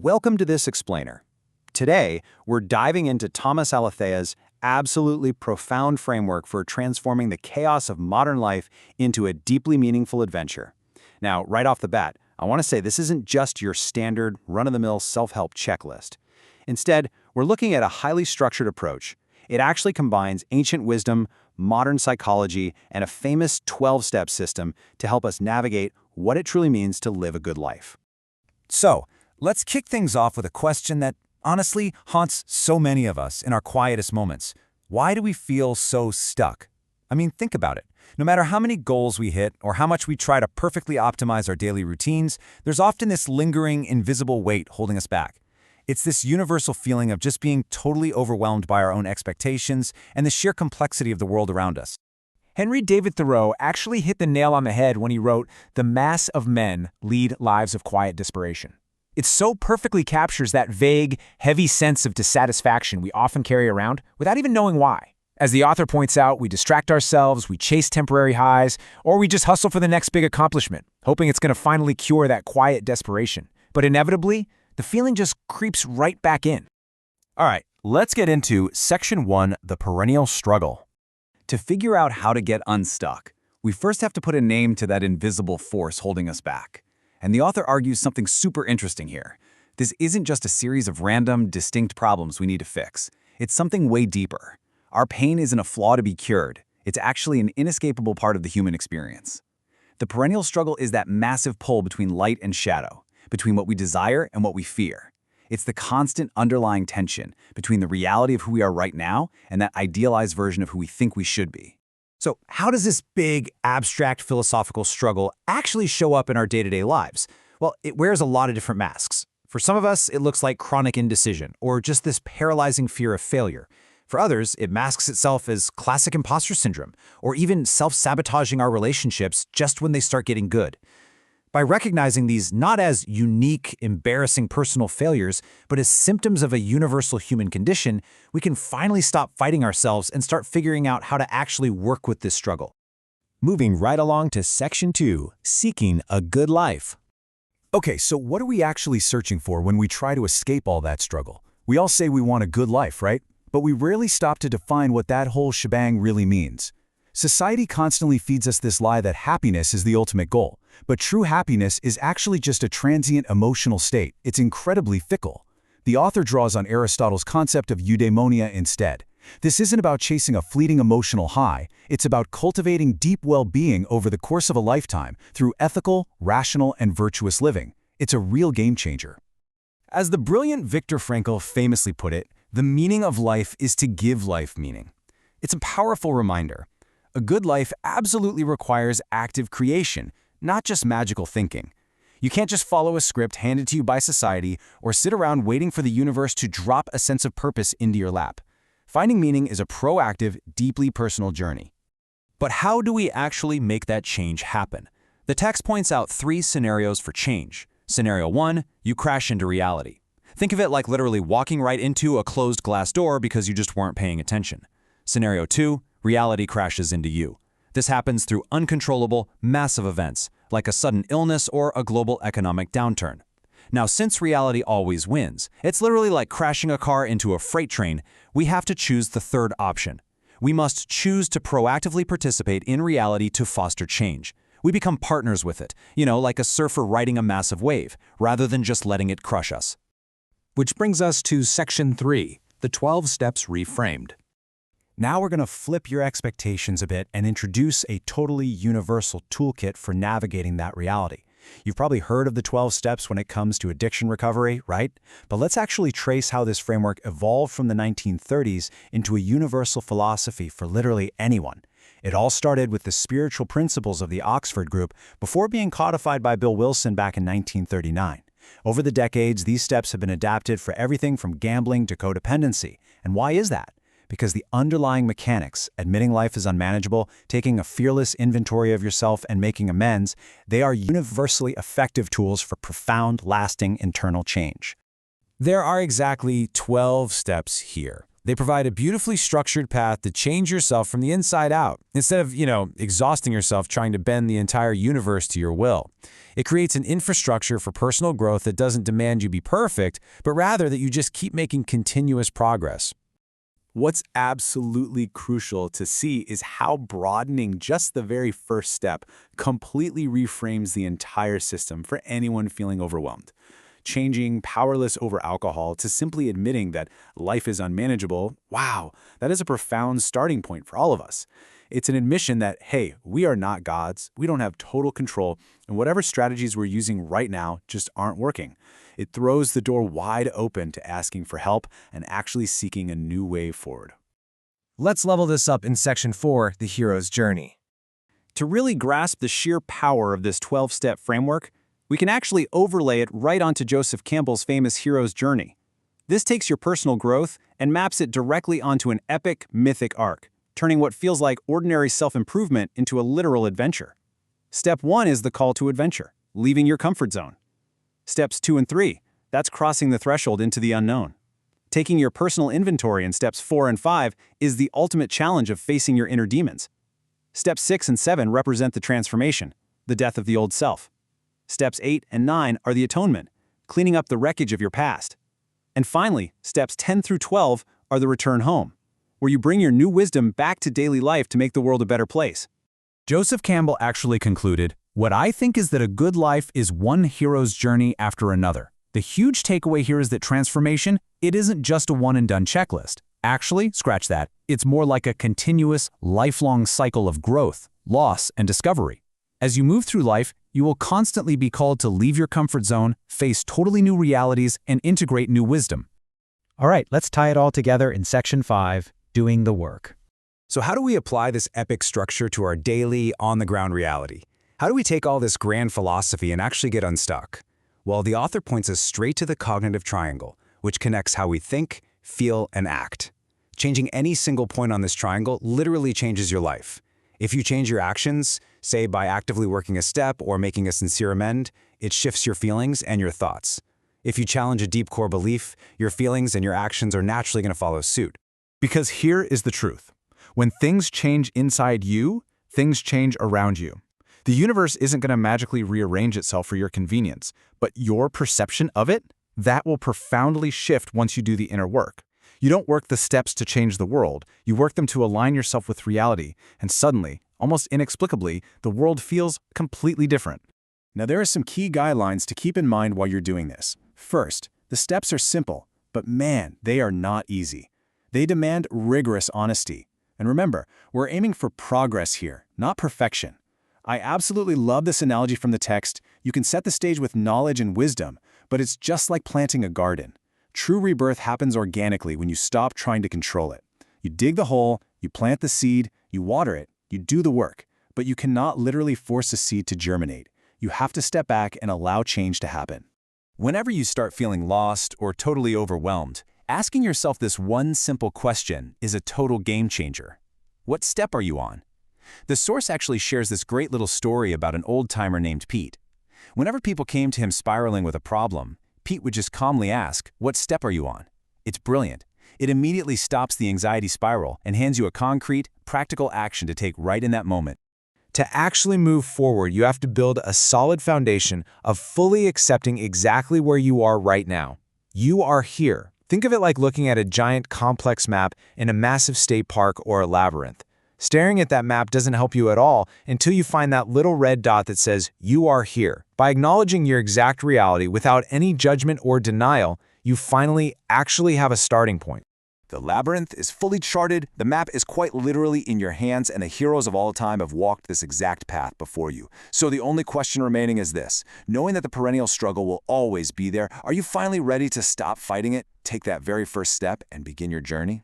Welcome to this explainer. Today, we're diving into Thomas Alethea's absolutely profound framework for transforming the chaos of modern life into a deeply meaningful adventure. Now, right off the bat, I want to say this isn't just your standard, run-of-the-mill self-help checklist. Instead, we're looking at a highly structured approach. It actually combines ancient wisdom, modern psychology, and a famous 12-step system to help us navigate what it truly means to live a good life. So, let's kick things off with a question that honestly haunts so many of us in our quietest moments. Why do we feel so stuck? I mean, think about it. No matter how many goals we hit or how much we try to perfectly optimize our daily routines, there's often this lingering, invisible weight holding us back. It's this universal feeling of just being totally overwhelmed by our own expectations and the sheer complexity of the world around us. Henry David Thoreau actually hit the nail on the head when he wrote, "The mass of men lead lives of quiet desperation." It so perfectly captures that vague, heavy sense of dissatisfaction we often carry around without even knowing why. As the author points out, we distract ourselves, we chase temporary highs, or we just hustle for the next big accomplishment, hoping it's going to finally cure that quiet desperation. But inevitably, the feeling just creeps right back in. All right, let's get into Section 1, the perennial struggle. To figure out how to get unstuck, we first have to put a name to that invisible force holding us back. And the author argues something super interesting here. This isn't just a series of random, distinct problems we need to fix. It's something way deeper. Our pain isn't a flaw to be cured. It's actually an inescapable part of the human experience. The perennial struggle is that massive pull between light and shadow, between what we desire and what we fear. It's the constant underlying tension between the reality of who we are right now and that idealized version of who we think we should be. So, how does this big, abstract philosophical struggle actually show up in our day-to-day lives? Well, it wears a lot of different masks. For some of us, it looks like chronic indecision or just this paralyzing fear of failure. For others, it masks itself as classic imposter syndrome or even self-sabotaging our relationships just when they start getting good. By recognizing these not as unique, embarrassing personal failures, but as symptoms of a universal human condition, we can finally stop fighting ourselves and start figuring out how to actually work with this struggle. Moving right along to Section 2, Seeking a Good Life. Okay, so what are we actually searching for when we try to escape all that struggle? We all say we want a good life, right? But we rarely stop to define what that whole shebang really means. Society constantly feeds us this lie that happiness is the ultimate goal. But true happiness is actually just a transient emotional state. It's incredibly fickle. The author draws on Aristotle's concept of eudaimonia instead. This isn't about chasing a fleeting emotional high. It's about cultivating deep well-being over the course of a lifetime through ethical, rational, and virtuous living. It's a real game changer. As the brilliant Viktor Frankl famously put it, the meaning of life is to give life meaning. It's a powerful reminder. A good life absolutely requires active creation, not just magical thinking. You can't just follow a script handed to you by society or sit around waiting for the universe to drop a sense of purpose into your lap. Finding meaning is a proactive, deeply personal journey. But how do we actually make that change happen? The text points out 3 scenarios for change. Scenario 1, you crash into reality. Think of it like literally walking right into a closed glass door because you just weren't paying attention. Scenario 2, reality crashes into you. This happens through uncontrollable, massive events, like a sudden illness or a global economic downturn. Now, since reality always wins, it's literally like crashing a car into a freight train, we have to choose the third option. We must choose to proactively participate in reality to foster change. We become partners with it, like a surfer riding a massive wave, rather than just letting it crush us. Which brings us to Section 3, the 12 Steps Reframed. Now we're going to flip your expectations a bit and introduce a totally universal toolkit for navigating that reality. You've probably heard of the 12 steps when it comes to addiction recovery, right? But let's actually trace how this framework evolved from the 1930s into a universal philosophy for literally anyone. It all started with the spiritual principles of the Oxford Group before being codified by Bill Wilson back in 1939. Over the decades, these steps have been adapted for everything from gambling to codependency. And why is that? Because the underlying mechanics, admitting life is unmanageable, taking a fearless inventory of yourself and making amends, they are universally effective tools for profound, lasting internal change. There are exactly 12 steps here. They provide a beautifully structured path to change yourself from the inside out, instead of, exhausting yourself trying to bend the entire universe to your will. It creates an infrastructure for personal growth that doesn't demand you be perfect, but rather that you just keep making continuous progress. What's absolutely crucial to see is how broadening just the very first step completely reframes the entire system for anyone feeling overwhelmed. Changing powerless over alcohol to simply admitting that life is unmanageable, wow, that is a profound starting point for all of us. It's an admission that, hey, we are not gods, we don't have total control, and whatever strategies we're using right now just aren't working. It throws the door wide open to asking for help and actually seeking a new way forward. Let's level this up in Section 4, The Hero's Journey. To really grasp the sheer power of this 12-step framework, we can actually overlay it right onto Joseph Campbell's famous hero's journey. This takes your personal growth and maps it directly onto an epic, mythic arc, turning what feels like ordinary self-improvement into a literal adventure. Step 1 is the call to adventure, leaving your comfort zone. Steps 2 and 3, that's crossing the threshold into the unknown. Taking your personal inventory in steps 4 and 5 is the ultimate challenge of facing your inner demons. Steps 6 and 7 represent the transformation, the death of the old self. Steps 8 and 9 are the atonement, cleaning up the wreckage of your past. And finally, steps 10 through 12 are the return home, where you bring your new wisdom back to daily life to make the world a better place. Joseph Campbell actually concluded, "What I think is that a good life is one hero's journey after another." The huge takeaway here is that transformation, it isn't just a one-and-done checklist. Actually, scratch that, it's more like a continuous, lifelong cycle of growth, loss, and discovery. As you move through life, you will constantly be called to leave your comfort zone, face totally new realities, and integrate new wisdom. All right, let's tie it all together in Section 5, Doing the Work. So how do we apply this epic structure to our daily, on-the-ground reality? How do we take all this grand philosophy and actually get unstuck? Well, the author points us straight to the cognitive triangle, which connects how we think, feel, and act. Changing any single point on this triangle literally changes your life. If you change your actions, say by actively working a step or making a sincere amend, it shifts your feelings and your thoughts. If you challenge a deep core belief, your feelings and your actions are naturally going to follow suit. Because here is the truth. When things change inside you, things change around you. The universe isn't going to magically rearrange itself for your convenience, but your perception of it, that will profoundly shift once you do the inner work. You don't work the steps to change the world, you work them to align yourself with reality, and suddenly, almost inexplicably, the world feels completely different. Now there are some key guidelines to keep in mind while you're doing this. First, the steps are simple, but man, they are not easy. They demand rigorous honesty. And remember, we're aiming for progress here, not perfection. I absolutely love this analogy from the text. You can set the stage with knowledge and wisdom, but it's just like planting a garden. True rebirth happens organically when you stop trying to control it. You dig the hole, you plant the seed, you water it, you do the work, but you cannot literally force a seed to germinate. You have to step back and allow change to happen. Whenever you start feeling lost or totally overwhelmed, asking yourself this one simple question is a total game changer. What step are you on? The source actually shares this great little story about an old-timer named Pete. Whenever people came to him spiraling with a problem, Pete would just calmly ask, "What step are you on?" It's brilliant. It immediately stops the anxiety spiral and hands you a concrete, practical action to take right in that moment. To actually move forward, you have to build a solid foundation of fully accepting exactly where you are right now. You are here. Think of it like looking at a giant complex map in a massive state park or a labyrinth. Staring at that map doesn't help you at all until you find that little red dot that says, "You are here." By acknowledging your exact reality without any judgment or denial, you finally actually have a starting point. The labyrinth is fully charted, the map is quite literally in your hands, and the heroes of all time have walked this exact path before you. So the only question remaining is this. Knowing that the perennial struggle will always be there, are you finally ready to stop fighting it, take that very first step, and begin your journey?